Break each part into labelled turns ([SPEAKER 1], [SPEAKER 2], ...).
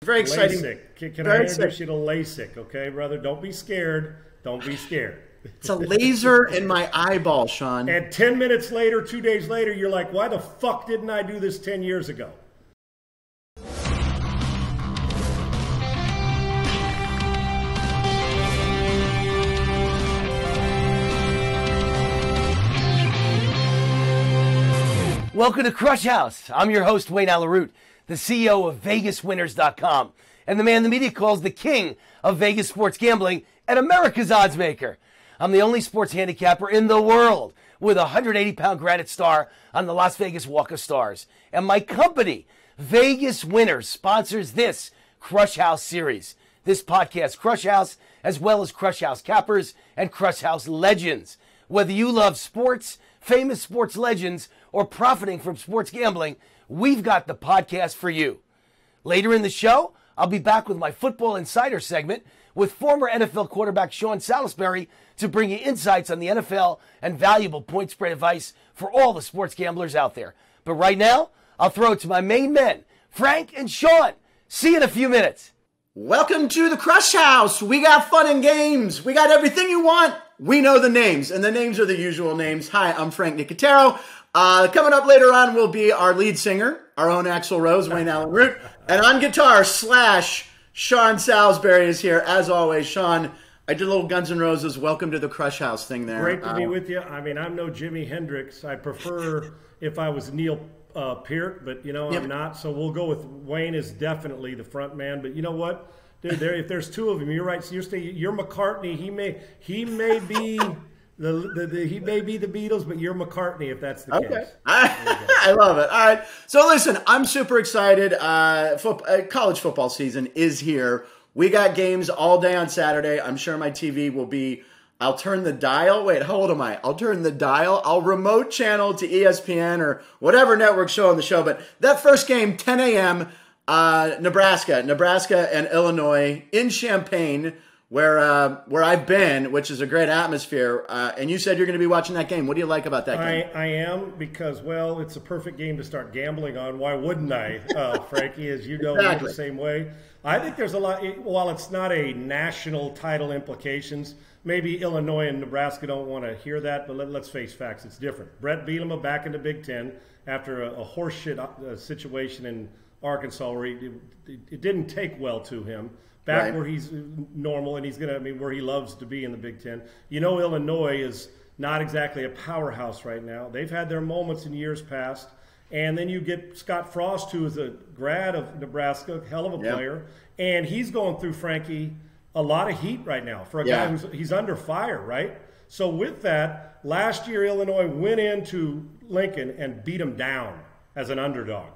[SPEAKER 1] very exciting.
[SPEAKER 2] LASIK. Can I introduce you to LASIK, okay, brother? Don't be scared. Don't be scared.
[SPEAKER 1] It's a laser in my eyeball, Sean.
[SPEAKER 2] And 10 minutes later, 2 days later, you're like, why the fuck didn't I do this 10 years ago?
[SPEAKER 3] Welcome to Krush House. I'm your host, Wayne Allyn, the CEO of VegasWinners.com, and the man the media calls the king of Vegas sports gambling and America's odds maker. I'm the only sports handicapper in the world with a 180-pound granite star on the Las Vegas Walk of Stars. And my company, Vegas Winners, sponsors this Krush House series. This podcast, Krush House, as well as Krush House Cappers and Krush House Legends. Whether you love sports, famous sports legends, or profiting from sports gambling, we've got the podcast for you. Later in the show, I'll be back with my Football Insider segment with former NFL quarterback Sean Salisbury to bring you insights on the NFL and valuable point spread advice for all the sports gamblers out there. But right now, I'll throw it to my main men, Frank and Sean. See you in a few minutes.
[SPEAKER 1] Welcome to the Krush House. We got fun and games. We got everything you want. We know the names, and the names are the usual names. Hi, I'm Frank Nicotero. Coming up later on will be our lead singer, our own Axl Rose, Wayne Allyn. And on guitar / Sean Salisbury is here. As always, Sean, I did a little Guns N' Roses welcome to the Krush House thing there.
[SPEAKER 2] Great to be with you. I mean, I'm no Jimi Hendrix. I prefer if I was Neil Peart, but, you know, I'm not. So we'll go with Wayne is definitely the front man. But you know what? Dude, if there's two of them, you're right. So you're McCartney. He may be he may be the Beatles, but you're McCartney if that's the case.
[SPEAKER 1] I love it. All right. So listen, I'm super excited. College football season is here. We got games all day on Saturday. I'm sure my TV will be. I'll turn the dial. Wait, how old am I? I'll turn the dial. I'll remote channel to ESPN or whatever network showing the show. But that first game, 10 a.m. Nebraska and Illinois in Champaign, where I've been, which is a great atmosphere. And you said you're going to be watching that game. What do you like about that game?
[SPEAKER 2] I am because, well, it's a perfect game to start gambling on. Why wouldn't I, Frankie? As you know, exactly. We're the same way. I think there's a lot. While it's not a national title implications, maybe Illinois and Nebraska don't want to hear that. But let's face facts. It's different. Brett Bielema back in the Big Ten after a horseshit situation in Arkansas where it didn't take well to him. Back where he's normal and he's going to, where he loves to be in the Big Ten. You know, Illinois is not exactly a powerhouse right now. They've had their moments in years past. And then you get Scott Frost, who is a grad of Nebraska, hell of a player. And he's going through, Frankie, a lot of heat right now for a guy he's under fire, right? So with that, last year Illinois went into Lincoln and beat them down as an underdog.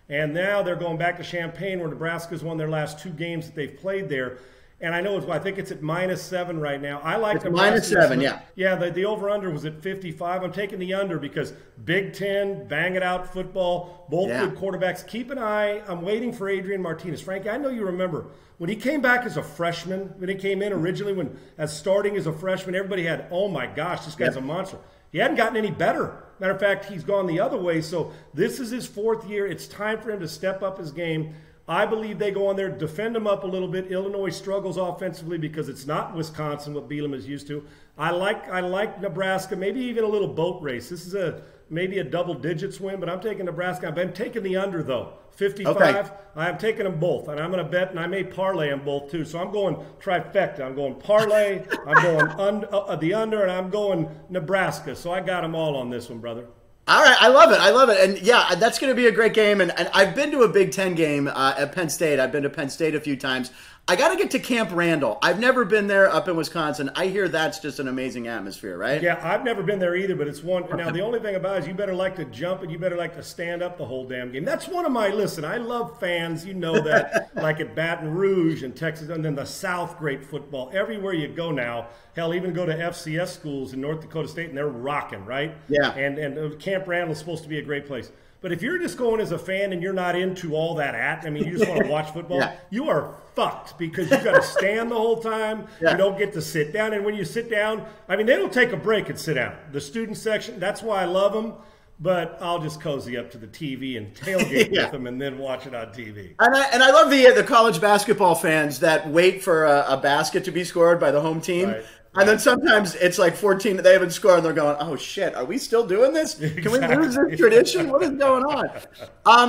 [SPEAKER 2] And now they're going back to Champaign where Nebraska's won their last two games that they've played there. And I think it's at -7 right now. I like the
[SPEAKER 1] -7, yeah.
[SPEAKER 2] Yeah, the over-under was at 55. I'm taking the under because Big Ten, bang it out football, both good quarterbacks. Keep an eye. I'm waiting for Adrian Martinez. Frankie, I know you remember when he came back as a freshman, when he came in originally as starting as a freshman, everybody had, oh my gosh, this guy's a monster. He hadn't gotten any better. Matter of fact, he's gone the other way. So this is his fourth year. It's time for him to step up his game. I believe they go on there, defend him up a little bit. Illinois struggles offensively because it's not Wisconsin, what Bielema is used to. I like Nebraska, maybe even a little boat race. This is maybe a double digits win, but I'm taking Nebraska. I'm taking the under, though. 55. Okay. I'm taking them both, and I'm going to bet, and I may parlay them both, too. So I'm going trifecta. I'm going parlay, I'm going the under, and I'm going Nebraska. So I got them all on this one, brother.
[SPEAKER 1] All right, I love it. And, yeah, that's going to be a great game. And I've been to a Big Ten game at Penn State. I've been to Penn State a few times. I got to get to Camp Randall. I've never been there up in Wisconsin. I hear that's just an amazing atmosphere, right?
[SPEAKER 2] Yeah, I've never been there either, but it's one. Now, the only thing about it is you better like to jump and you better like to stand up the whole damn game. That's one of my, listen, I love fans. You know that, like at Baton Rouge and Texas, and then the South, great football. Everywhere you go now, hell, even go to FCS schools in North Dakota State, and they're rocking, right?
[SPEAKER 1] Yeah.
[SPEAKER 2] And Camp Randall is supposed to be a great place. But if you're just going as a fan and you're not into all that you just want to watch football, you are fucked because you've got to stand the whole time. You don't get to sit down. And when you sit down, they don't take a break and sit down. The student section, that's why I love them. but I'll just cozy up to the TV and tailgate with them and then watch it on TV.
[SPEAKER 1] And I love the college basketball fans that wait for a basket to be scored by the home team. Right. And then sometimes it's like 14, they haven't scored, and they're going, oh, shit, are we still doing this? Can we lose this tradition? What is going on?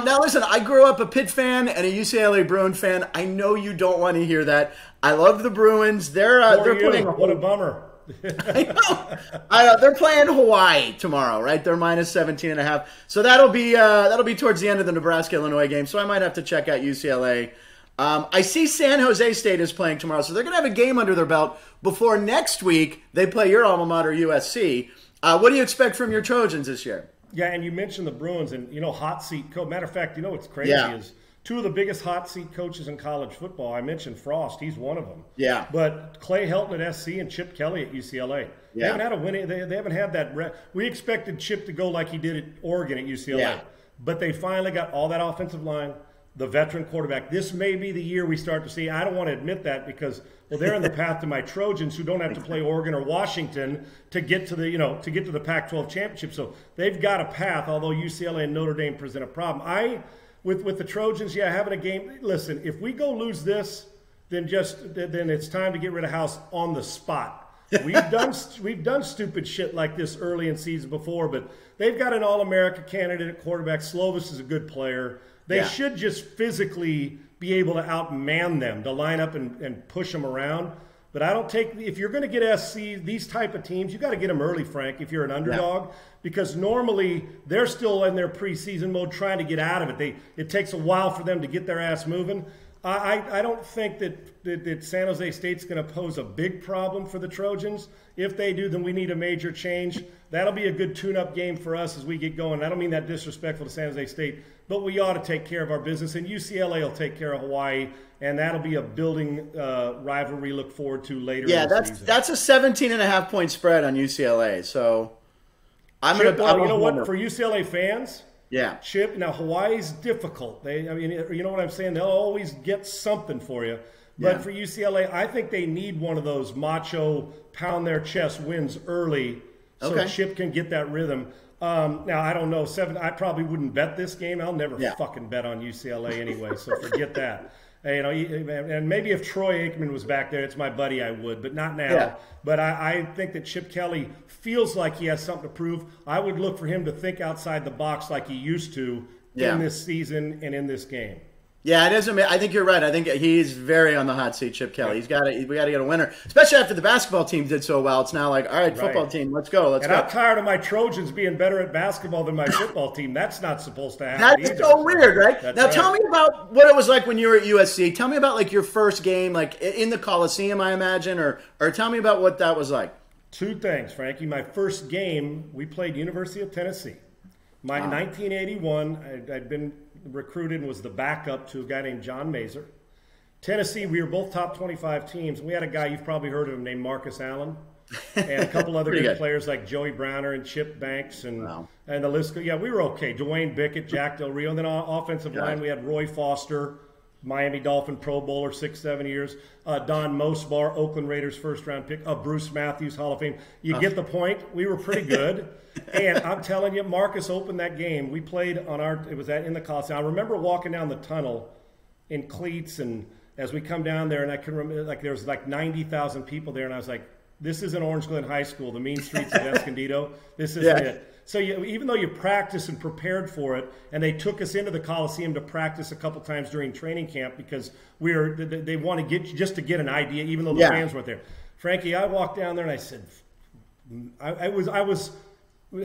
[SPEAKER 1] Now, listen, I grew up a Pitt fan and a UCLA Bruin fan. I know you don't want to hear that. I love the Bruins. They're putting
[SPEAKER 2] what a bummer.
[SPEAKER 1] I know. They're playing Hawaii tomorrow, right? They're minus 17.5. So that'll be towards the end of the Nebraska-Illinois game. So I might have to check out UCLA. I see San Jose State is playing tomorrow, so they're going to have a game under their belt before next week they play your alma mater, USC. What do you expect from your Trojans this year?
[SPEAKER 2] Yeah, and you mentioned the Bruins, and, hot seat coach. Matter of fact, what's crazy is two of the biggest hot seat coaches in college football. I mentioned Frost. He's one of them.
[SPEAKER 1] Yeah.
[SPEAKER 2] But Clay Helton at SC and Chip Kelly at UCLA. They haven't had a winning. They haven't had that. We expected Chip to go like he did at Oregon at UCLA. But they finally got all that offensive line, the veteran quarterback. This may be the year we start to see. I don't want to admit that because, they're in the path to my Trojans who don't have to play Oregon or Washington to get to the, to get to the Pac-12 championship. So they've got a path, although UCLA and Notre Dame present a problem. With the Trojans, having a game. Listen, if we go lose this, then it's time to get rid of House on the spot. We've done stupid shit like this early in season before, but they've got an All-America candidate at quarterback. Slovis is a good player. They should just physically be able to outman them, to line up and push them around. But I don't if you're going to get SC, these type of teams, you got to get them early, Frank, if you're an underdog, because normally they're still in their preseason mode trying to get out of it. It takes a while for them to get their ass moving. I don't think that San Jose State's going to pose a big problem for the Trojans. If they do, then we need a major change. That'll be a good tune-up game for us as we get going. I don't mean that disrespectful to San Jose State, but we ought to take care of our business. And UCLA will take care of Hawaii, and that'll be a building rivalry look forward to later in the season. That's
[SPEAKER 1] a 17.5-point spread on UCLA. So I'm going to –
[SPEAKER 2] you know what? For UCLA fans –
[SPEAKER 1] Chip.
[SPEAKER 2] Now Hawaii's difficult. You know what I'm saying? They'll always get something for you. But for UCLA, I think they need one of those macho pound their chest wins early, so Chip can get that rhythm. Now I don't know. I probably wouldn't bet this game. I'll never fucking bet on UCLA anyway. So forget that. And maybe if Troy Aikman was back there, it's my buddy, I would, but not now. Yeah. But I think that Chip Kelly feels like he has something to prove. I would look for him to think outside the box like he used to in this season and in this game.
[SPEAKER 1] Yeah, it is. I think you're right. I think he's very on the hot seat, Chip Kelly. We got to get a winner, especially after the basketball team did so well. It's now like, all right, football team, let's go.
[SPEAKER 2] I'm tired of my Trojans being better at basketball than my football team. That's not supposed to happen.
[SPEAKER 1] That's so weird, right? Now tell me about what it was like when you were at USC. Tell me about like your first game, like in the Coliseum, I imagine, or tell me about what that was like.
[SPEAKER 2] Two things, Frankie. My first game, we played University of Tennessee. 1981, I'd been recruited and was the backup to a guy named John Mazer. Tennessee, we were both top 25 teams. We had a guy, you've probably heard of him, named Marcus Allyn, and a couple other good players like Joey Browner and Chip Banks and the list. Yeah, we were okay. Dwayne Bickett, Jack Del Rio. And then on offensive line, we had Roy Foster, Miami Dolphin Pro Bowler, 6-7 years. Don Mosbar, Oakland Raiders first-round pick. Bruce Matthews, Hall of Fame. You get the point. We were pretty good. And I'm telling you, Marcus opened that game. We played in the Coliseum. I remember walking down the tunnel in cleats, and as we come down there, and I can remember, like, there was like 90,000 people there, and I was like, this isn't Orange Glen High School, the mean streets of Escondido. This isn't it. So even though you practiced and prepared for it, and they took us into the Coliseum to practice a couple times during training camp because they want to get an idea, even though the fans weren't there. Frankie, I walked down there and I said, I was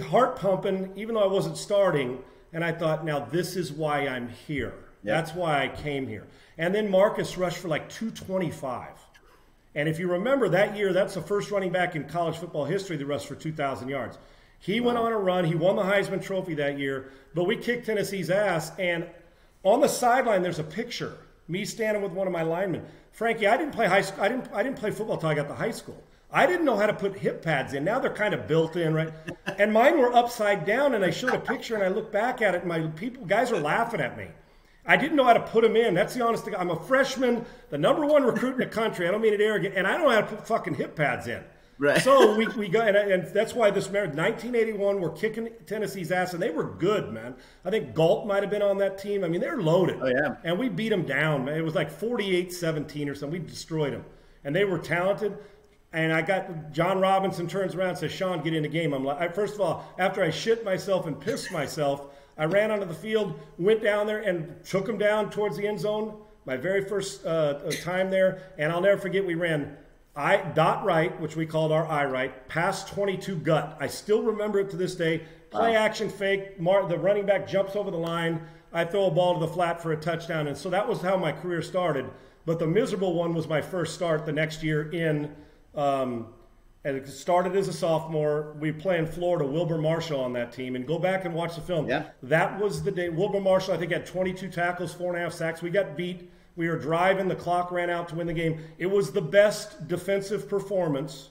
[SPEAKER 2] heart pumping, even though I wasn't starting, and I thought, now this is why I'm here. That's why I came here. And then Marcus rushed for like 225. And if you remember that year, that's the first running back in college football history that rushed for 2,000 yards. He went on a run. He won the Heisman Trophy that year, but we kicked Tennessee's ass. And on the sideline, there's a picture, me standing with one of my linemen. Frankie, I didn't play high school. I didn't play football until I got to high school. I didn't know how to put hip pads in. Now they're kind of built in, right? And mine were upside down, and I showed a picture, and I look back at it, and my guys are laughing at me. I didn't know how to put them in. That's the honest thing. I'm a freshman, the #1 recruit in the country. I don't mean it arrogant, and I don't know how to put fucking hip pads in.
[SPEAKER 1] Right.
[SPEAKER 2] So we got, and that's why this 1981, we're kicking Tennessee's ass, and they were good, man. I think Galt might have been on that team. I mean, they're loaded.
[SPEAKER 1] Oh, yeah.
[SPEAKER 2] And we beat them down, man. It was like 48-17 or something. We destroyed them. And they were talented. And I got John Robinson turns around and says, Sean, get in the game. I'm like, first of all, after I shit myself and pissed myself, I ran onto the field, went down there and took him down towards the end zone. My very first time there. And I'll never forget, we ran dot right, which we called our I right, pass 22 gut. I still remember it to this day. Play action fake. The running back jumps over the line. I throw a ball to the flat for a touchdown. And so that was how my career started. But the miserable one was my first start the next year in, and it started as a sophomore. We play in Florida, Wilbur Marshall on that team. And go back and watch the film.
[SPEAKER 1] Yeah.
[SPEAKER 2] That was the day. Wilbur Marshall, I think, had 22 tackles, 4.5 sacks. We got beat. We were driving. The clock ran out to win the game. It was the best defensive performance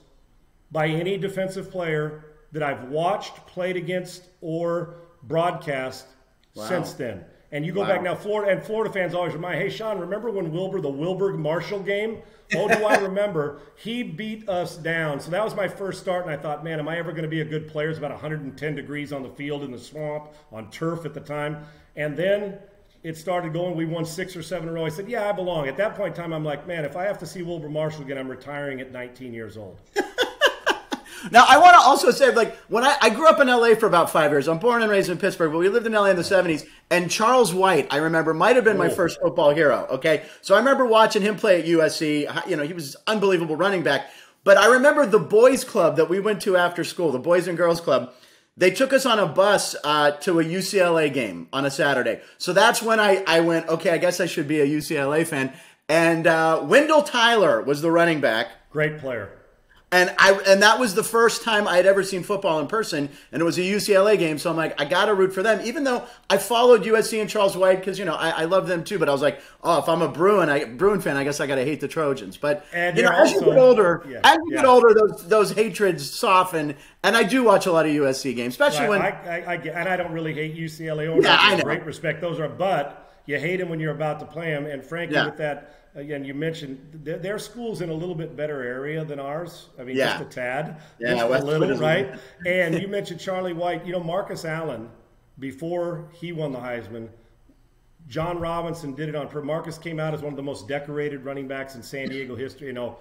[SPEAKER 2] by any defensive player that I've watched, played against, or broadcast since then. And you go back now, Florida fans always remind, hey, Sean, remember when the Wilbur Marshall game? Oh, do I remember? He beat us down. So that was my first start, and I thought, man, am I ever going to be a good player? It's about 110 degrees on the field in the swamp, on turf at the time. And then it started going. We won 6 or 7 in a row. I said, yeah, I belong. At that point in time, I'm like, man, if I have to see Wilbur Marshall again, I'm retiring at 19 years old.
[SPEAKER 1] Now, I want to also say, like, when I grew up in L.A. for about 5 years. I'm born and raised in Pittsburgh, but we lived in L.A. in the 70s. And Charles White, I remember, might have been my first football hero, okay? So I remember watching him play at USC. You know, he was unbelievable running back. But I remember the boys' club that we went to after school, the Boys and Girls Club. They took us on a bus to a UCLA game on a Saturday. So that's when I went, okay, I guess I should be a UCLA fan. And Wendell Tyler was the running back.
[SPEAKER 2] Great player.
[SPEAKER 1] And that was the first time I had ever seen football in person, and it was a UCLA game. So I'm like, I got to root for them, even though I followed USC and Charles White because, you know, I love them too. But I was like, oh, if I'm a Bruin fan, I guess I got to hate the Trojans. But
[SPEAKER 2] and
[SPEAKER 1] you know, as you get older, those hatreds soften. And I do watch a lot of USC games, especially when
[SPEAKER 2] I don't really hate UCLA or
[SPEAKER 1] I know.
[SPEAKER 2] Great respect. Those are, but you hate them when you're about to play them. And frankly, with that. Again, you mentioned their school's in a little bit better area than ours. I mean, just a tad.
[SPEAKER 1] Yeah,
[SPEAKER 2] just a little, right? And you mentioned Charlie White. You know, Marcus Allyn, before he won the Heisman, John Robinson did it on purpose. Marcus came out as one of the most decorated running backs in San Diego history. You know,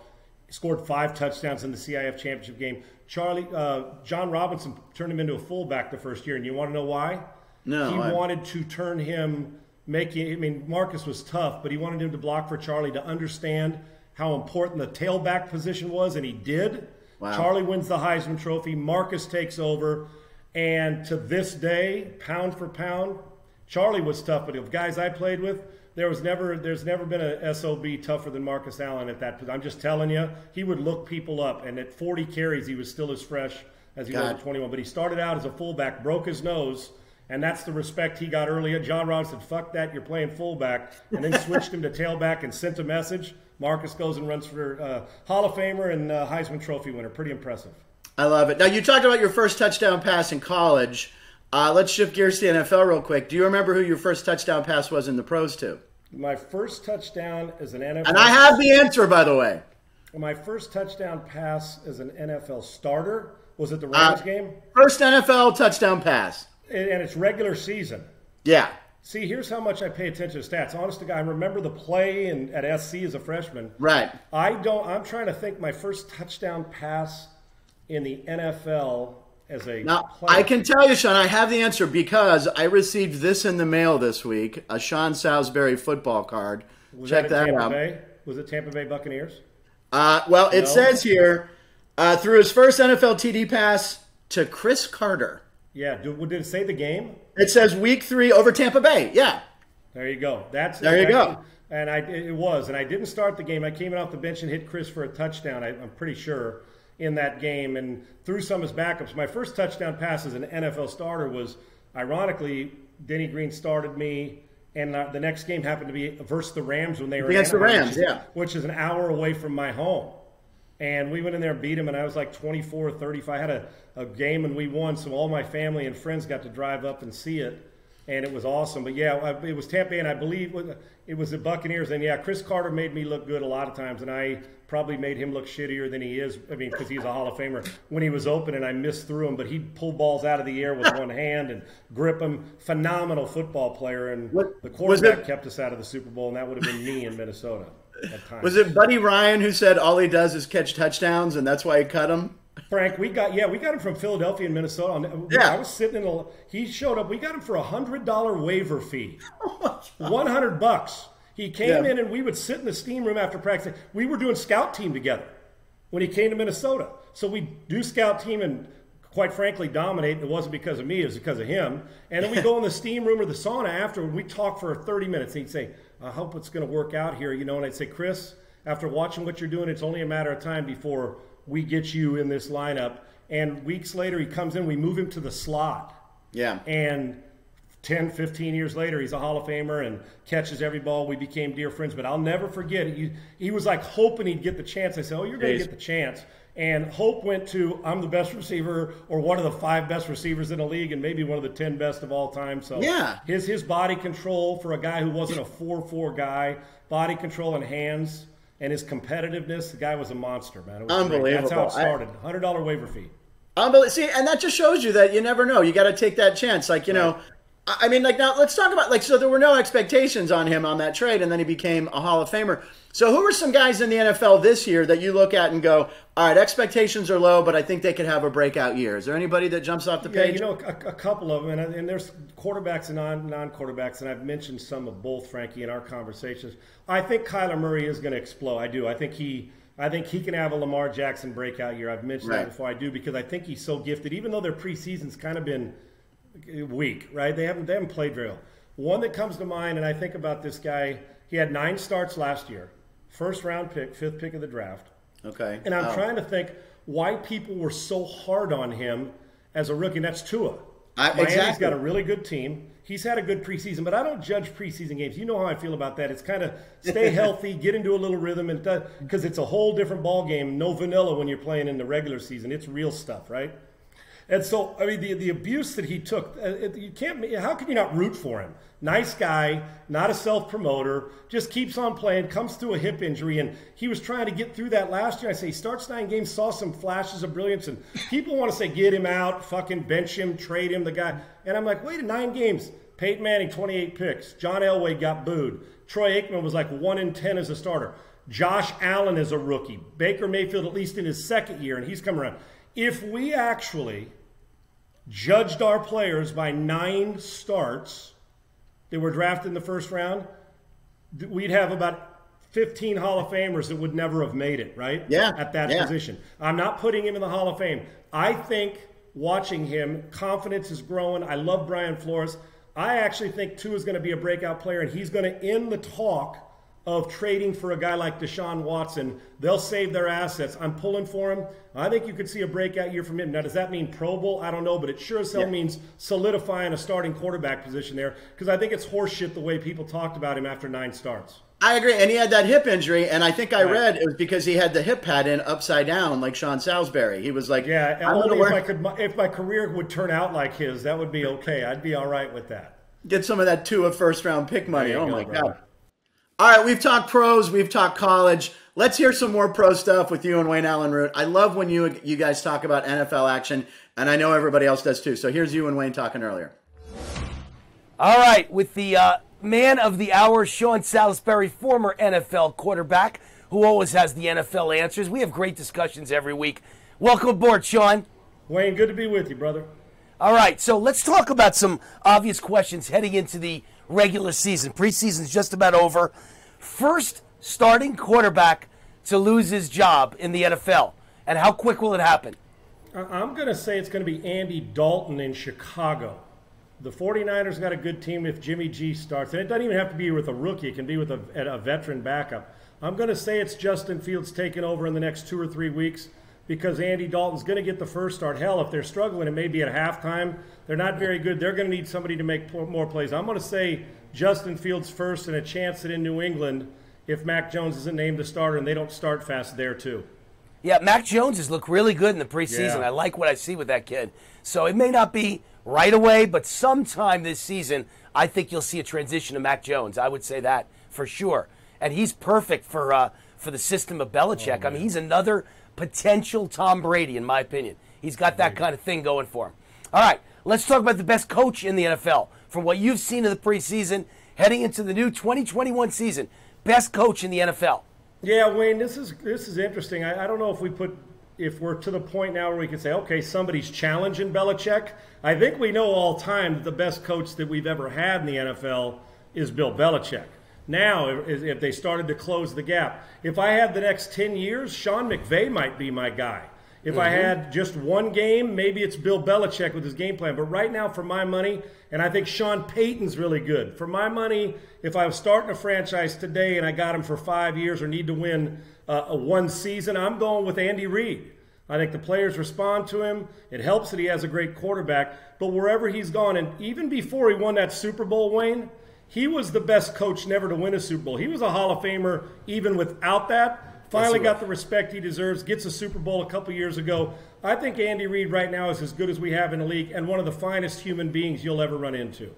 [SPEAKER 2] scored 5 touchdowns in the CIF championship game. John Robinson turned him into a fullback the first year. And you want to know why?
[SPEAKER 1] No.
[SPEAKER 2] He wanted to turn him – Marcus was tough, but he wanted him to block for Charlie to understand how important the tailback position was, and he did. Wow. Charlie wins the Heisman Trophy. Marcus takes over, and to this day, pound for pound, Charlie was tough, but of guys I played with, there's never been a SOB tougher than Marcus Allyn at that. I'm just telling you, he would look people up, and at 40 carries, he was still as fresh as he was at 21. But he started out as a fullback, broke his nose. And that's the respect he got early. John Robinson, fuck that, you're playing fullback. And then switched him to tailback and sent a message. Marcus goes and runs for Hall of Famer and Heisman Trophy winner. Pretty impressive.
[SPEAKER 1] I love it. Now, you talked about your first touchdown pass in college. Let's shift gears to the NFL real quick. Do you remember who your first touchdown pass was in the pros to?
[SPEAKER 2] My first touchdown as an NFL...
[SPEAKER 1] And I have the answer, by the way.
[SPEAKER 2] My first touchdown pass as an NFL starter was at the Rams game.
[SPEAKER 1] First NFL touchdown pass.
[SPEAKER 2] And it's regular season.
[SPEAKER 1] Yeah.
[SPEAKER 2] See, here's how much I pay attention to stats. Honest to God, I remember the play at SC as a freshman.
[SPEAKER 1] Right.
[SPEAKER 2] I'm trying to think my first touchdown pass in the NFL as a player.
[SPEAKER 1] I can tell you, Sean, I have the answer because I received this in the mail this week, a Sean Salisbury football card. Check that out.
[SPEAKER 2] Bay? Was it Tampa Bay Buccaneers?
[SPEAKER 1] Well, it says here, through his first NFL TD pass to Chris Carter.
[SPEAKER 2] Yeah, did it say the game?
[SPEAKER 1] It says week 3 over Tampa Bay. Yeah.
[SPEAKER 2] There you go.
[SPEAKER 1] There you go.
[SPEAKER 2] And it was. And I didn't start the game. I came in off the bench and hit Chris for a touchdown, I'm pretty sure, in that game. And threw some as backups. My first touchdown pass as an NFL starter was, ironically, Denny Green started me. And the next game happened to be versus the Rams when they were
[SPEAKER 1] against the Rams,
[SPEAKER 2] which is an hour away from my home. And we went in there and beat him, and I was like 24-35. I had a game, and we won, so all my family and friends got to drive up and see it. and it was awesome. But yeah, it was Tampa Bay, and I believe it was the Buccaneers. And yeah, Chris Carter made me look good a lot of times, and I probably made him look shittier than he is. I mean, because he's a Hall of Famer. When he was open and I missed through him, but he'd pull balls out of the air with one hand and grip them. Phenomenal football player, and the quarterback kept us out of the Super Bowl, and that would have been me in Minnesota at times.
[SPEAKER 1] Was it Buddy Ryan who said all he does is catch touchdowns, and that's why he cut him?
[SPEAKER 2] Frank, we got him from Philadelphia and Minnesota.
[SPEAKER 1] Yeah.
[SPEAKER 2] I was sitting he showed up. We got him for $100 waiver fee. $100. He came in, and we would sit in the steam room after practice. We were doing scout team together when he came to Minnesota. So we do scout team and, quite frankly, dominate. It wasn't because of me. It was because of him. And then we go in the steam room or the sauna after, and we talk for 30 minutes. And he'd say, I hope it's going to work out here. And I'd say, Chris, after watching what you're doing, it's only a matter of time before we get you in this lineup. And weeks later, he comes in, we move him to the slot.
[SPEAKER 1] Yeah.
[SPEAKER 2] And 10, 15 years later, he's a Hall of Famer and catches every ball. We became dear friends. But I'll never forget, he was like hoping he'd get the chance. I said, you're going to get the chance. And hope went to, I'm the best receiver, or one of the 5 best receivers in the league, and maybe one of the 10 best of all time. So his body control for a guy who wasn't a 4-4 guy, body control and hands, and his competitiveness, the guy was a monster, man. It was
[SPEAKER 1] unbelievable.
[SPEAKER 2] Great. That's how it started. $100 waiver fee.
[SPEAKER 1] Unbelievable. See, and that just shows you that you never know. You got to take that chance. Like, know, I mean, like, now let's talk about, so there were no expectations on him on that trade, and then he became a Hall of Famer. So who are some guys in the NFL this year that you look at and go, all right, expectations are low, but I think they could have a breakout year? Is there anybody that jumps off the page?
[SPEAKER 2] A couple of them, and there's quarterbacks and non-quarterbacks, and I've mentioned some of both, Frankie, in our conversations. I think Kyler Murray is going to explode. I do. I think he can have a Lamar Jackson breakout year. I've mentioned that before. I do, because I think he's so gifted, even though their preseason's kind of been weak, right? They haven't played very well. One that comes to mind, and I think about this guy, he had 9 starts last year. First round pick, 5th pick of the draft.
[SPEAKER 1] Okay.
[SPEAKER 2] And I'm trying to think why people were so hard on him as a rookie. And that's Tua. Miami's got a really good team. He's had a good preseason, but I don't judge preseason games. You know how I feel about that. It's kind of stay healthy, get into a little rhythm, and because it's a whole different ball game. No vanilla when you're playing in the regular season. It's real stuff, right? And so, I mean, the abuse that he took, you can't. How can you not root for him? Nice guy, not a self-promoter, just keeps on playing, comes through a hip injury, and he was trying to get through that last year. I say he starts 9 games, saw some flashes of brilliance, and people want to say get him out, fucking bench him, trade him, the guy. And I'm like, wait, 9 games. Peyton Manning, 28 picks. John Elway got booed. Troy Aikman was like 1 in 10 as a starter. Josh Allen is a rookie. Baker Mayfield at least in his 2nd year, and he's come around. If we actually judged our players by 9 starts that were drafted in the first round, we'd have about 15 Hall of Famers that would never have made it, right?
[SPEAKER 1] Yeah.
[SPEAKER 2] At that position. I'm not putting him in the Hall of Fame. I think watching him, confidence is growing. I love Brian Flores. I actually think Tua is going to be a breakout player, and he's going to end the talk of trading for a guy like Deshaun Watson. They'll save their assets. I'm pulling for him. I think you could see a breakout year from him. Now, does that mean Pro Bowl? I don't know, but it sure as hell means solidifying a starting quarterback position there, because I think it's horseshit the way people talked about him after 9 starts.
[SPEAKER 1] I agree, and he had that hip injury, and I think I read it was because he had the hip pad in upside down like Sean Salisbury. He was like,
[SPEAKER 2] only if my career would turn out like his, that would be okay. I'd be all right with that.
[SPEAKER 1] Get some of that Tua first-round pick money. Oh, my
[SPEAKER 2] brother.
[SPEAKER 1] God. All right, we've talked pros, we've talked college. Let's hear some more pro stuff with you and Wayne Allyn Root. I love when you guys talk about NFL action, and I know everybody else does too. So here's you and Wayne talking earlier.
[SPEAKER 3] All right, with the man of the hour, Sean Salisbury, former NFL quarterback, who always has the NFL answers. We have great discussions every week. Welcome aboard, Sean.
[SPEAKER 2] Wayne, good to be with you, brother.
[SPEAKER 3] All right, so let's talk about some obvious questions heading into the regular season. Preseason's just about over. First starting quarterback to lose his job in the NFL, and how quick will it happen?
[SPEAKER 2] I'm going to say it's going to be Andy Dalton in Chicago. The 49ers got a good team if Jimmy G starts. And it doesn't even have to be with a rookie. It can be with a veteran backup. I'm going to say it's Justin Fields taking over in the next 2 or 3 weeks because Andy Dalton's going to get the first start. Hell, if they're struggling, it may be at halftime. They're not very good. They're going to need somebody to make more plays. I'm going to say Justin Fields first and a chance that in New England, if Mac Jones isn't named the starter and they don't start fast there too.
[SPEAKER 3] Yeah, Mac Jones has looked really good in the preseason. I like what I see with that kid. So it may not be right away, but sometime this season, I think you'll see a transition to Mac Jones. I would say that for sure. And he's perfect for the system of Belichick. I mean, he's another potential Tom Brady, in my opinion. He's got that kind of thing going for him. All right, let's talk about the best coach in the NFL. From what you've seen of the preseason, heading into the new 2021 season, best coach in the NFL.
[SPEAKER 2] Yeah, Wayne, this is interesting. I don't know if we're to the point now where we can say, okay, somebody's challenging Belichick. I think we know all time that the best coach that we've ever had in the NFL is Bill Belichick. Now, if they started to close the gap, if I had the next 10 years, Sean McVay might be my guy. If I had just one game, maybe it's Bill Belichick with his game plan. But right now, for my money, and I think Sean Payton's really good. For my money, if I was starting a franchise today and I got him for 5 years or need to win one season, I'm going with Andy Reid. I think the players respond to him. It helps that he has a great quarterback. But wherever he's gone, and even before he won that Super Bowl, Wayne, he was the best coach never to win a Super Bowl. He was a Hall of Famer even without that. Finally got the respect he deserves, gets a Super Bowl a couple years ago. I think Andy Reid right now is as good as we have in the league and one of the finest human beings you'll ever run into.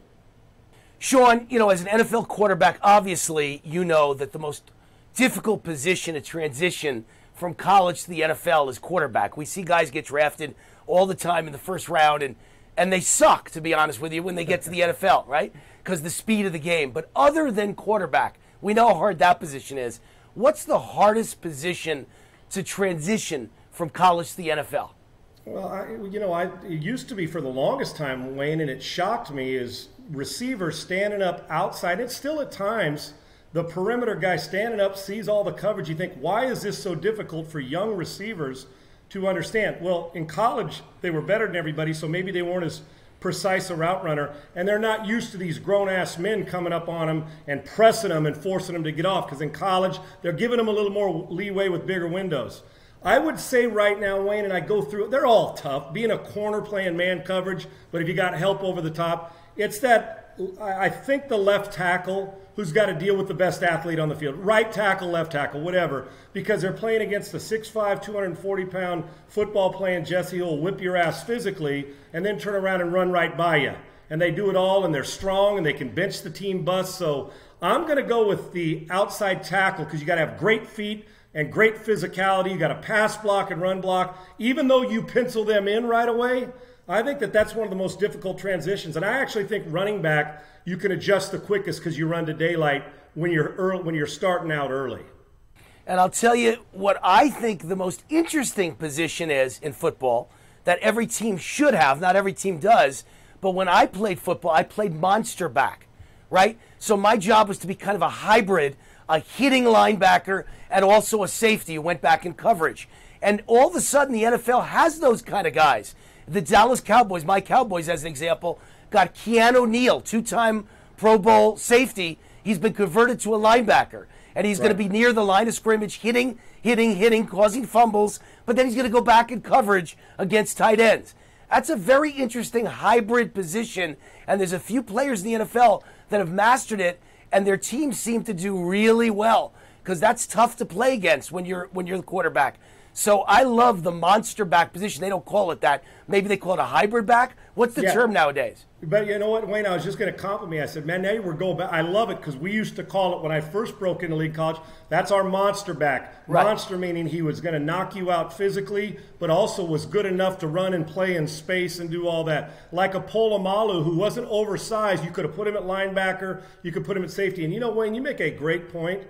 [SPEAKER 3] Sean, as an NFL quarterback, obviously you know that the most difficult position to transition from college to the NFL is quarterback. We see guys get drafted all the time in the first round, and they suck, to be honest with you, when they get to the NFL, right? Because the speed of the game. But other than quarterback, we know how hard that position is. What's the hardest position to transition from college to the NFL?
[SPEAKER 2] Well, it used to be for the longest time, Wayne, and it shocked me, is receivers standing up outside. It's still at times the perimeter guy standing up, sees all the coverage. You think, why is this so difficult for young receivers to understand? Well, in college, they were better than everybody, so maybe they weren't as precise a route runner, and they're not used to these grown-ass men coming up on them and pressing them and forcing them to get off, because in college, they're giving them a little more leeway with bigger windows. I would say right now, Wayne, and I go through it, they're all tough. Being a corner playing man coverage, but if you got help over the top, it's that, I think the left tackle who's got to deal with the best athlete on the field. Right tackle, left tackle, whatever, because they're playing against a 6'5", 240-pound football playing Jesse who will whip your ass physically and then turn around and run right by you. And they do it all, and they're strong, and they can bench the team bus. So I'm going to go with the outside tackle because you got to have great feet and great physicality. You got to pass block and run block. Even though you pencil them in right away, I think that's one of the most difficult transitions. And I actually think running back, you can adjust the quickest because you run to daylight when you're starting out early.
[SPEAKER 3] And I'll tell you what I think the most interesting position is in football that every team should have. Not every team does. But when I played football, I played monster back, right? So my job was to be kind of a hybrid, a hitting linebacker and also a safety who went back in coverage. And all of a sudden, the NFL has those kind of guys. The Dallas Cowboys, my Cowboys as an example, got Keanu Neal, two-time Pro Bowl safety. He's been converted to a linebacker. And he's going to be near the line of scrimmage, hitting, causing fumbles. But then he's going to go back in coverage against tight ends. That's a very interesting hybrid position. And there's a few players in the NFL that have mastered it, and their teams seem to do really well because that's tough to play against when you're the quarterback. So I love the monster back position. They don't call it that. Maybe they call it a hybrid back. What's the term nowadays?
[SPEAKER 2] But you know what, Wayne, I was just going to compliment me. I said, man, now we're going back. I love it because we used to call it when I first broke into league college, that's our monster back. Right. Monster meaning he was going to knock you out physically, but also was good enough to run and play in space and do all that. Like a Polamalu who wasn't oversized. You could have put him at linebacker. You could put him at safety. And you know, Wayne, you make a great point.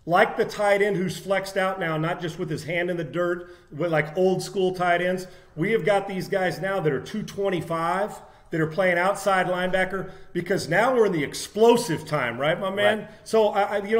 [SPEAKER 2] Like the tight end who's flexed out now, not just with his hand in the dirt, with like old school tight ends. We have got these guys now that are 225 that are playing outside linebacker because now we're in the explosive time, right, my man? Right. So,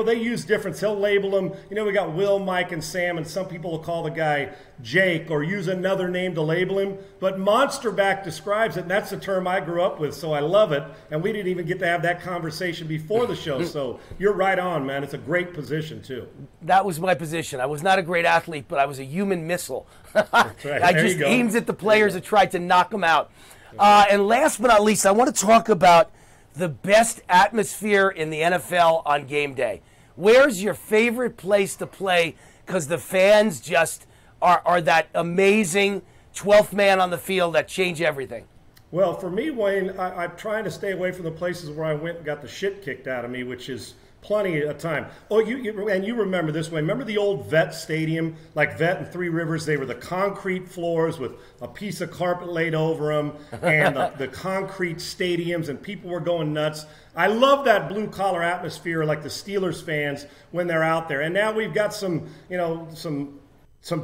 [SPEAKER 2] they use difference. He'll label them. We got Will, Mike, and Sam, and some people will call the guy Jake or use another name to label him. But monster back describes it, and that's the term I grew up with, so I love it. And we didn't even get to have that conversation before the show, so you're right on, man. It's a great position, too.
[SPEAKER 3] That was my position. I was not a great athlete, but I was a human missile.
[SPEAKER 2] That's right.
[SPEAKER 3] I just aimed at the players that tried to knock them out. And last but not least, I want to talk about the best atmosphere in the NFL on game day. Where's your favorite place to play? Because the fans just are that amazing 12th man on the field that change everything.
[SPEAKER 2] Well, for me, Wayne, I'm trying to stay away from the places where I went and got the shit kicked out of me, which is plenty of time. Oh, and you remember this, Wayne. Remember the old Vet Stadium, like Vet and Three Rivers? They were the concrete floors with a piece of carpet laid over them and the concrete stadiums, and people were going nuts. I love that blue-collar atmosphere like the Steelers fans when they're out there. And now we've got some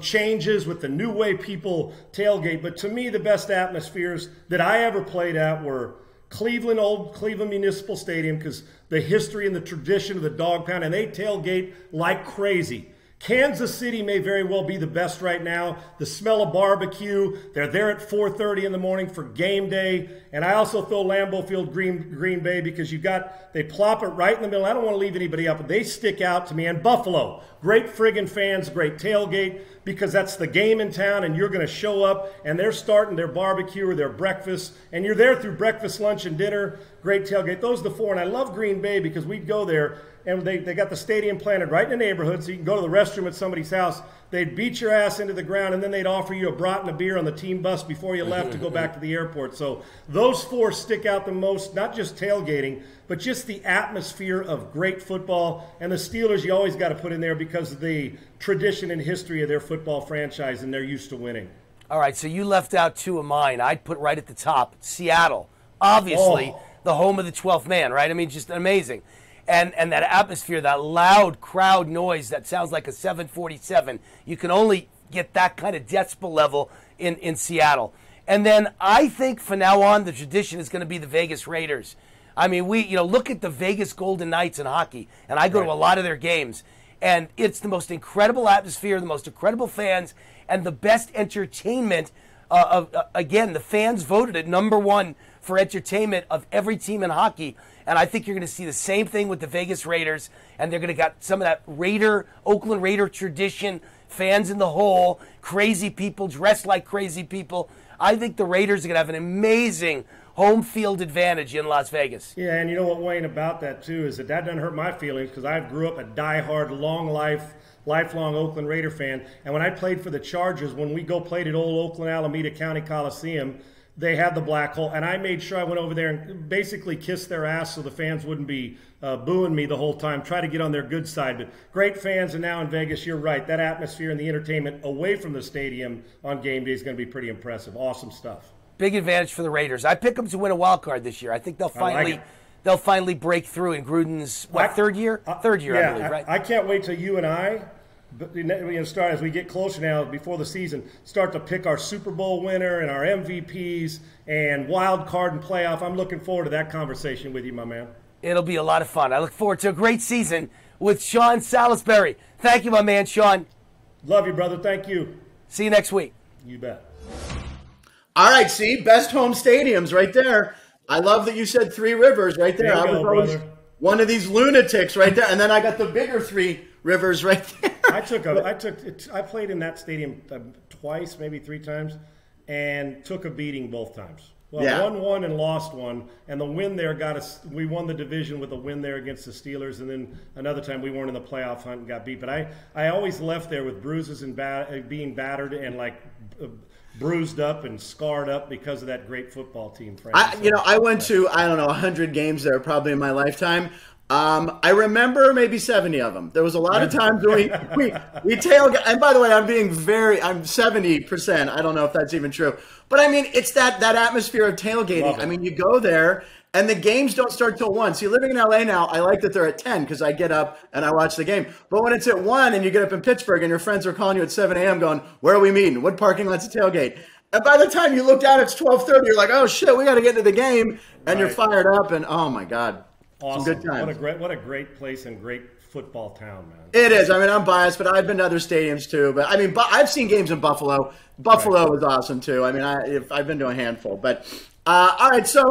[SPEAKER 2] changes with the new way people tailgate. But to me, the best atmospheres that I ever played at were old Cleveland Municipal Stadium, because the history and the tradition of the dog pound, and they tailgate like crazy. Kansas City may very well be the best right now. The smell of barbecue. They're there at 4:30 in the morning for game day. And I also throw Lambeau Field Green Bay, because they plop it right in the middle. I don't want to leave anybody out, but they stick out to me. And Buffalo, great friggin' fans, great tailgate, because that's the game in town, and you're going to show up, and they're starting their barbecue or their breakfast, and you're there through breakfast, lunch, and dinner. Great tailgate. Those are the four. And I love Green Bay because we'd go there, and they got the stadium planted right in the neighborhood, so you can go to the restroom at somebody's house. They'd beat your ass into the ground, and then they'd offer you a brat and a beer on the team bus before you left to go back to the airport. So those four stick out the most, not just tailgating, but just the atmosphere of great football. And the Steelers, you always got to put in there because of the tradition and history of their football franchise, and they're used to winning.
[SPEAKER 3] All right, so you left out two of mine. I'd put right at the top, Seattle. Obviously, the home of the 12th man, right? I mean, just amazing. And that atmosphere, that loud crowd noise that sounds like a 747, you can only get that kind of decibel level in Seattle. And then I think from now on, the tradition is going to be the Vegas Raiders. I mean, look at the Vegas Golden Knights in hockey, and I go to a lot of their games, and it's the most incredible atmosphere, the most incredible fans, and the best entertainment. Again, the fans voted it #1 for entertainment of every team in hockey. And I think you're going to see the same thing with the Vegas Raiders, and they're going to get some of that Oakland Raider tradition, fans in the hole, crazy people dressed like crazy people. I think the Raiders are going to have an amazing home field advantage in Las Vegas.
[SPEAKER 2] Yeah, and you know what, Wayne, about that too is that doesn't hurt my feelings, because I grew up a diehard, lifelong Oakland Raider fan. And when I played for the Chargers, when we played at old Oakland Alameda County Coliseum, they had the black hole, and I made sure I went over there and basically kissed their ass so the fans wouldn't be booing me the whole time, try to get on their good side. But great fans, and now in Vegas, you're right, that atmosphere and the entertainment away from the stadium on game day is going to be pretty impressive. Awesome stuff.
[SPEAKER 3] Big advantage for the Raiders. I pick them to win a wild card this year. I think they'll finally break through in Gruden's third year? Third year,
[SPEAKER 2] yeah,
[SPEAKER 3] I believe, right?
[SPEAKER 2] I can't wait till you and I start, as we get closer now before the season, start to pick our Super Bowl winner and our MVPs and wild card and playoff. I'm looking forward to that conversation with you, my man.
[SPEAKER 3] It'll be a lot of fun. I look forward to a great season with Sean Salisbury. Thank you, my man, Sean.
[SPEAKER 2] Love you, brother. Thank you.
[SPEAKER 3] See you next week.
[SPEAKER 2] You bet.
[SPEAKER 1] All right, see, best home stadiums right there. I love that you said Three Rivers right there.
[SPEAKER 2] There you go, brother.
[SPEAKER 1] One of these lunatics right there, and then I got the bigger Three Rivers right there.
[SPEAKER 2] I played in that stadium twice, maybe 3 times, and took a beating both times. Well,
[SPEAKER 1] yeah.
[SPEAKER 2] Won one and lost one, and the win there got us. We won the division with a win there against the Steelers, and then another time we weren't in the playoff hunt and got beat. But I always left there with bruises and being battered and bruised up and scarred up because of that great football team.
[SPEAKER 1] I went to 100 games there probably in my lifetime. I remember maybe 70 of them. There was a lot of times we tailgate. And by the way, I'm 70%. I don't know if that's even true. But I mean, it's that atmosphere of tailgating. I mean, you go there and the games don't start till 1. See, living in LA now, I like that they're at 10 because I get up and I watch the game. But when it's at 1 and you get up in Pittsburgh and your friends are calling you at 7 a.m. going, where are we meeting? What parking lot's a tailgate? And by the time you look down, it's 12:30. You're like, oh, shit, we got to get into the game. And You're fired up. And, oh, my God.
[SPEAKER 2] Awesome.
[SPEAKER 1] Some good times.
[SPEAKER 2] What a great place and great football town, man.
[SPEAKER 1] It is. I mean, I'm biased, but I've been to other stadiums too. But I mean, I've seen games in Buffalo. Buffalo was awesome too. I mean, I've been to a handful. But all right, so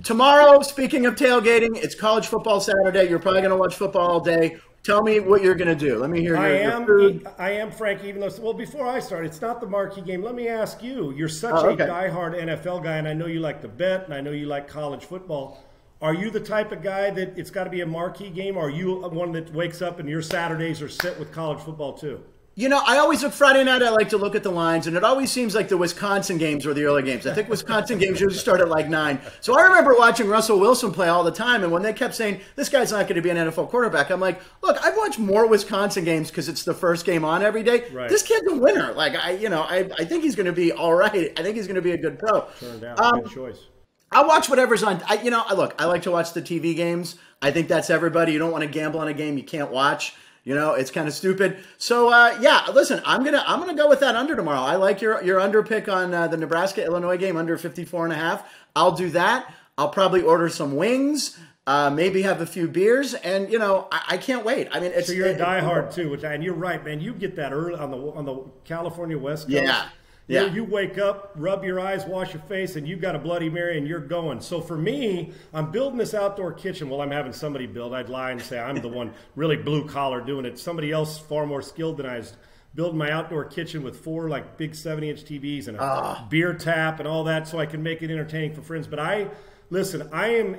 [SPEAKER 1] tomorrow, speaking of tailgating, it's college football Saturday. You're probably going to watch football all day. Tell me what you're going to do. Let me hear your food.
[SPEAKER 2] I am, Frank, even though, before I start, it's not the marquee game. Let me ask you. You're such a diehard NFL guy, and I know you like to bet, and I know you like college football. Are you the type of guy that it's got to be a marquee game, or are you one that wakes up and your Saturdays are set with college football too?
[SPEAKER 1] I always look Friday night. I like to look at the lines, and it always seems like the Wisconsin games were the early games. I think Wisconsin games usually start at like 9. So I remember watching Russell Wilson play all the time, and when they kept saying this guy's not going to be an NFL quarterback, I'm like, look, I've watched more Wisconsin games because it's the first game on every day.
[SPEAKER 2] Right.
[SPEAKER 1] This kid's a winner. Like I think he's going to be all right. I think he's going to be a good pro.
[SPEAKER 2] Turned out good choice.
[SPEAKER 1] I watch whatever's on. I like to watch the TV games. I think that's everybody. You don't want to gamble on a game you can't watch. It's kind of stupid. So listen, I'm gonna go with that under tomorrow. I like your under pick on the Nebraska-Illinois game, under 54.5. I'll do that. I'll probably order some wings, maybe have a few beers, and I can't wait. I mean,
[SPEAKER 2] so you're a diehard too, and you're right, man. You get that early on the California West Coast.
[SPEAKER 1] Yeah.
[SPEAKER 2] You wake up, rub your eyes, wash your face, and you've got a Bloody Mary and you're going. So for me, I'm building this outdoor kitchen. Well, I'm having somebody build. I'd lie and say I'm the one really blue collar doing it. Somebody else far more skilled than I is building my outdoor kitchen with 4 like big 70-inch TVs and a beer tap and all that so I can make it entertaining for friends. But listen,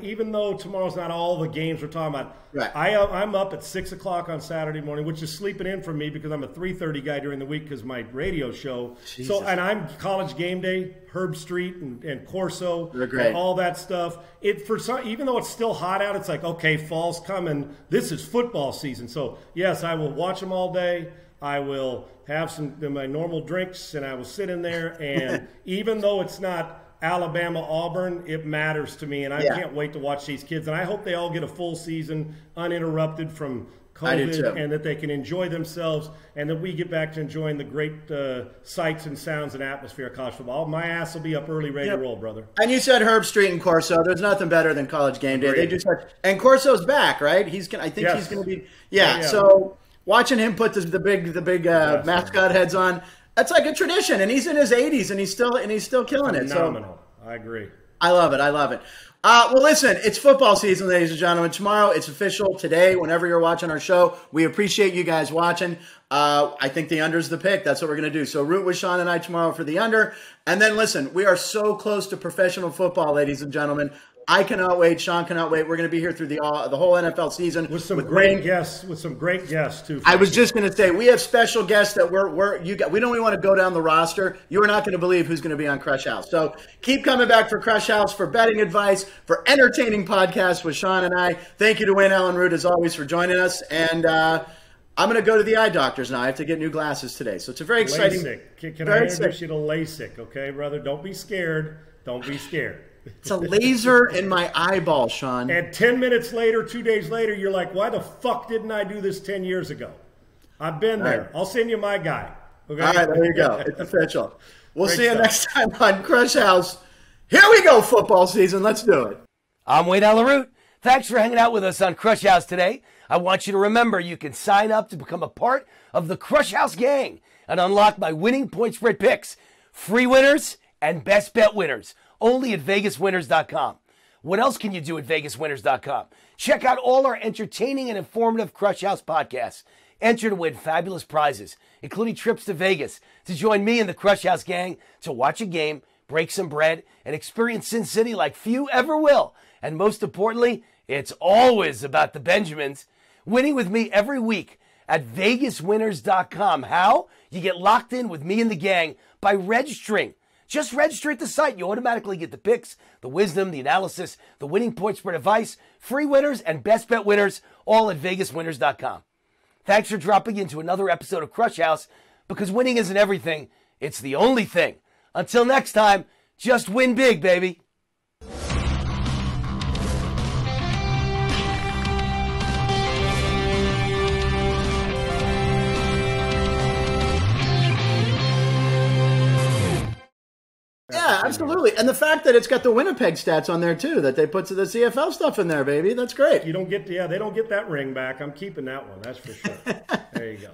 [SPEAKER 2] even though tomorrow's not all the games we're talking about,
[SPEAKER 1] right.
[SPEAKER 2] I'm up at 6 o'clock on Saturday morning, which is sleeping in for me because I'm a 3:30 guy during the week because my radio show.
[SPEAKER 1] Jesus.
[SPEAKER 2] So, and I'm College Game Day, Herb Street and Corso and all that stuff. Even though it's still hot out, it's like, okay, fall's coming. This is football season. So, yes, I will watch them all day. I will have some of my normal drinks, and I will sit in there. And even though it's not Alabama, Auburn, it matters to me, and I can't wait to watch these kids. And I hope they all get a full season uninterrupted from COVID and that they can enjoy themselves and that we get back to enjoying the great sights and sounds and atmosphere of college football. My ass will be up early, ready to roll, brother.
[SPEAKER 1] And you said Herb Street and Corso. There's nothing better than College Game Day. They just and Corso's back, right? He's going to be So watching him put the big mascot heads on. That's like a tradition, and he's in his 80s, and he's still killing it.
[SPEAKER 2] Phenomenal. So, I agree.
[SPEAKER 1] I love it. Well, listen, it's football season, ladies and gentlemen. Tomorrow, it's official. Today, whenever you're watching our show, we appreciate you guys watching. I think the under's the pick. That's what we're going to do. So root with Sean and I tomorrow for the under. And then, listen, we are so close to professional football, ladies and gentlemen. I cannot wait. Sean cannot wait. We're going to be here through the whole NFL season
[SPEAKER 2] with some great guests. With some great guests too.
[SPEAKER 1] I was just going to say we have special guests that we don't even want to go down the roster. You are not going to believe who's going to be on Krush House. So keep coming back for Krush House for betting advice, for entertaining podcasts with Sean and I. Thank you to Wayne Allyn Root as always for joining us. And I'm going to go to the eye doctors now. I have to get new glasses today, so it's a very exciting.
[SPEAKER 2] LASIK. Can I introduce you to LASIK? Okay, brother. Don't be scared. Don't be scared.
[SPEAKER 1] It's a laser in my eyeball, Sean.
[SPEAKER 2] And 10 minutes later, 2 days later, you're like, why the fuck didn't I do this 10 years ago? I've been there. Right. I'll send you my guy. Okay?
[SPEAKER 1] All right, there you go. It's official. We'll see you next time on Krush House. Here we go, football season. Let's do it.
[SPEAKER 3] I'm Wayne Allyn Root. Thanks for hanging out with us on Krush House today. I want you to remember you can sign up to become a part of the Krush House gang and unlock my winning point spread picks, free winners, and best bet winners. Only at VegasWinners.com. What else can you do at VegasWinners.com? Check out all our entertaining and informative Krush House podcasts. Enter to win fabulous prizes, including trips to Vegas, to join me and the Krush House gang to watch a game, break some bread, and experience Sin City like few ever will. And most importantly, it's always about the Benjamins. Winning with me every week at VegasWinners.com. How? You get locked in with me and the gang by registering. Just register at the site. You automatically get the picks, the wisdom, the analysis, the winning point spread advice, free winners, and best bet winners, all at VegasWinners.com. Thanks for dropping into another episode of Krush House, because winning isn't everything. It's the only thing. Until next time, just win big, baby.
[SPEAKER 1] Yeah, absolutely. And the fact that it's got the Winnipeg stats on there, too, that they put to the CFL stuff in there, baby. That's great.
[SPEAKER 2] They don't get that ring back. I'm keeping that one. That's for sure. There you go.